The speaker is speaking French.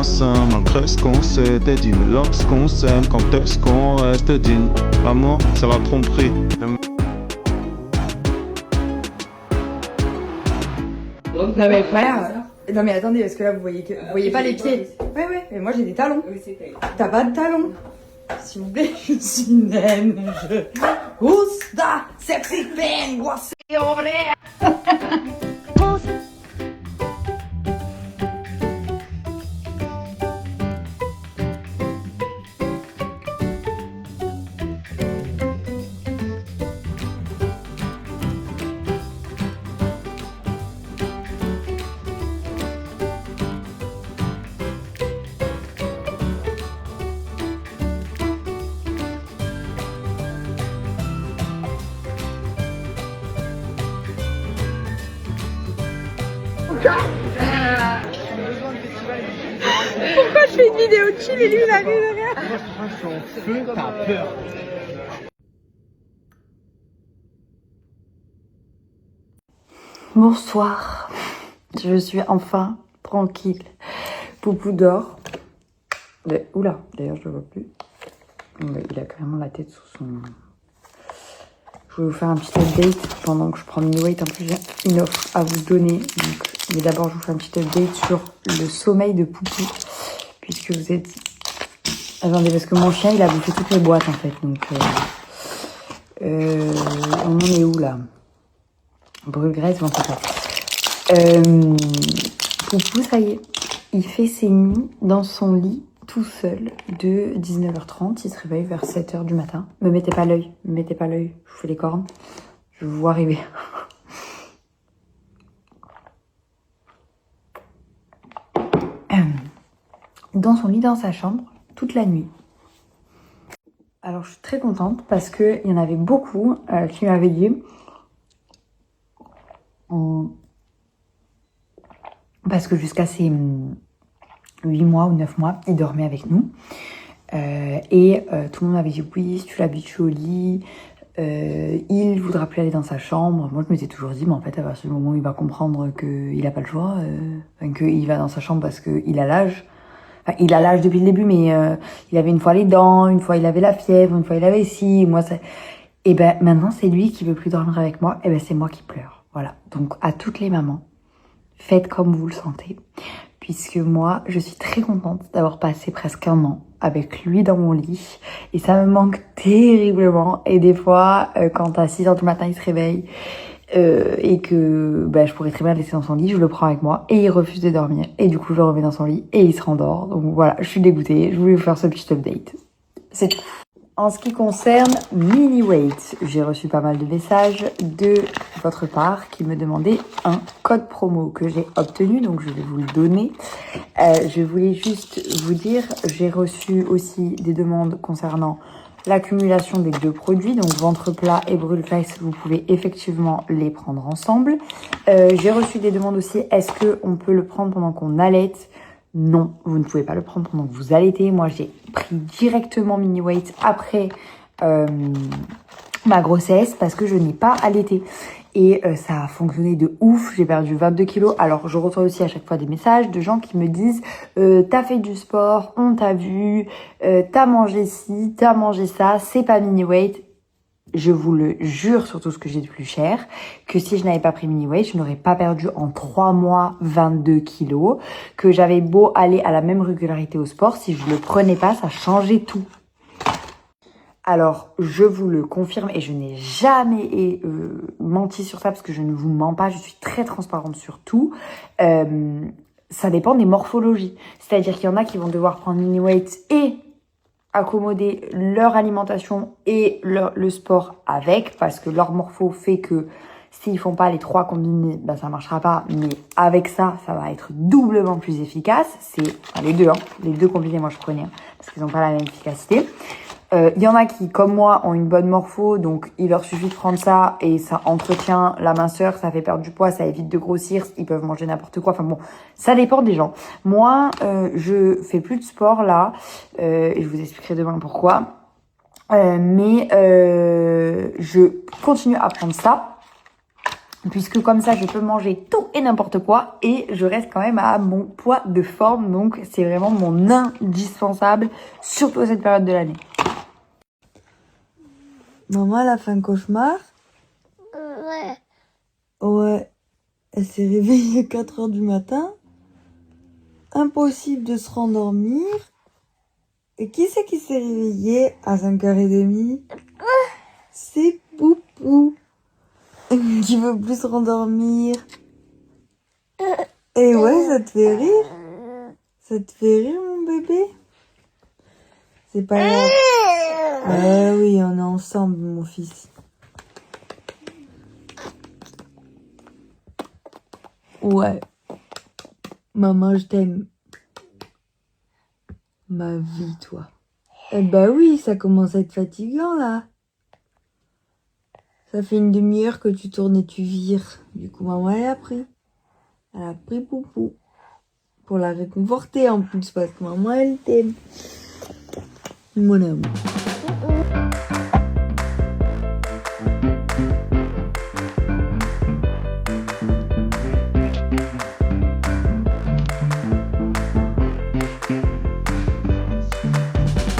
ensemble, malgré ce qu'on s'était dit. Mais lorsqu'on s'aime, quand est-ce qu'on reste digne? L'amour, c'est la tromperie. Non mais frère, non mais attendez, parce que là vous voyez pas les pieds. Ouais mais moi j'ai des talons. T'as pas de talons? S'il vous plaît, je suis naine. Gusta, sexy pen, c'est vrai. Pourquoi je fais une vidéo de chill et lui il arrive derrière? Moi je suis en feu, t'as peur. Bonsoir, je suis enfin tranquille. Poupou dort. Oula, d'ailleurs je le vois plus. Il a carrément la tête sous son... Je vais vous faire un petit update pendant que je prends Mini Weight. En plus j'ai une offre à vous donner. Donc, mais d'abord je vous fais un petit update sur le sommeil de Poupou. Puisque vous êtes... Attendez, parce que mon chien il a bouffé toutes les boîtes en fait. Donc on en est où là? Brûle-graisse, bon c'est ça. Poupou, ça y est, il fait ses nuits dans son lit tout seul de 19h30. Il se réveille vers 7h du matin. Me mettez pas l'œil, je vous fais les cornes. Je vous vois arriver. Dans son lit, dans sa chambre, toute la nuit. Alors je suis très contente parce qu'il y en avait beaucoup qui m'avaient dit... Parce que jusqu'à ses 8 mois ou 9 mois, il dormait avec nous. Tout le monde m'avait dit oui, si tu l'habitues au lit, il voudra plus aller dans sa chambre. Moi, je m'étais toujours dit, mais en fait, à partir du moment où il va comprendre qu'il n'a pas le choix, qu'il va dans sa chambre parce qu'il a l'âge. Enfin, il a l'âge depuis le début, mais il avait une fois les dents, une fois il avait la fièvre, une fois il avait ci, moi ça... Et ben maintenant, c'est lui qui veut plus dormir avec moi, et ben c'est moi qui pleure. Voilà, donc à toutes les mamans, faites comme vous le sentez. Puisque moi, je suis très contente d'avoir passé presque un an avec lui dans mon lit. Et ça me manque terriblement. Et des fois, quand à 6h du matin, il se réveille et que je pourrais très bien le laisser dans son lit, je le prends avec moi et il refuse de dormir. Et du coup, je le remets dans son lit et il se rendort. Donc voilà, je suis dégoûtée. Je voulais vous faire ce petit update. C'est tout. En ce qui concerne Mini Weight, j'ai reçu pas mal de messages de votre part qui me demandaient un code promo que j'ai obtenu, donc je vais vous le donner. Je voulais juste vous dire, j'ai reçu aussi des demandes concernant l'accumulation des deux produits, donc ventre plat et brûle-graisse, vous pouvez effectivement les prendre ensemble. J'ai reçu des demandes aussi, est-ce qu'on peut le prendre pendant qu'on allaite ? Non, vous ne pouvez pas le prendre pendant que vous allaitez. Moi, j'ai pris directement Mini Weight après ma grossesse parce que je n'ai pas allaité. Et ça a fonctionné de ouf. J'ai perdu 22 kilos. Alors, je reçois aussi à chaque fois des messages de gens qui me disent t'as fait du sport, on t'a vu, t'as mangé ci, t'as mangé ça, c'est pas Mini Weight. Je vous le jure sur tout ce que j'ai de plus cher, que si je n'avais pas pris Mini Weight, je n'aurais pas perdu en 3 mois 22 kilos, que j'avais beau aller à la même régularité au sport, si je le prenais pas, ça changeait tout. Alors, je vous le confirme et je n'ai jamais menti sur ça parce que je ne vous mens pas, je suis très transparente sur tout. Ça dépend des morphologies. C'est-à-dire qu'il y en a qui vont devoir prendre Mini Weight et accommoder leur alimentation et le sport avec, parce que leur morpho fait que s'ils font pas les 3 combinés, ça marchera pas, mais avec ça, ça va être doublement plus efficace. C'est les deux combinés, moi je prenais, parce qu'ils n'ont pas la même efficacité. Il y en a qui, comme moi, ont une bonne morpho, donc il leur suffit de prendre ça et ça entretient la minceur, ça fait perdre du poids, ça évite de grossir, ils peuvent manger n'importe quoi. Enfin bon, ça dépend des gens. Moi, je fais plus de sport là, et je vous expliquerai demain pourquoi. Mais je continue à prendre ça. puisque comme ça je peux manger tout et n'importe quoi et je reste quand même à mon poids de forme, donc c'est vraiment mon indispensable, surtout à cette période de l'année. Maman, elle a fait un cauchemar? Ouais. Ouais. Elle s'est réveillée à 4 heures du matin. Impossible de se rendormir. Et qui c'est qui s'est réveillé à 5h30? C'est Poupou. Qui veut plus se rendormir. Et ouais, ça te fait rire? Ça te fait rire, mon bébé? C'est pas grave. Ah oui, on est ensemble, mon fils. Ouais. Maman, je t'aime. Ma vie, toi. Eh ben oui, ça commence à être fatigant, là. Ça fait une demi-heure que tu tournes et tu vires. Du coup, maman, elle a pris. Elle a pris Poupou. Pour la réconforter, en plus, parce que maman, elle t'aime. Mon amour.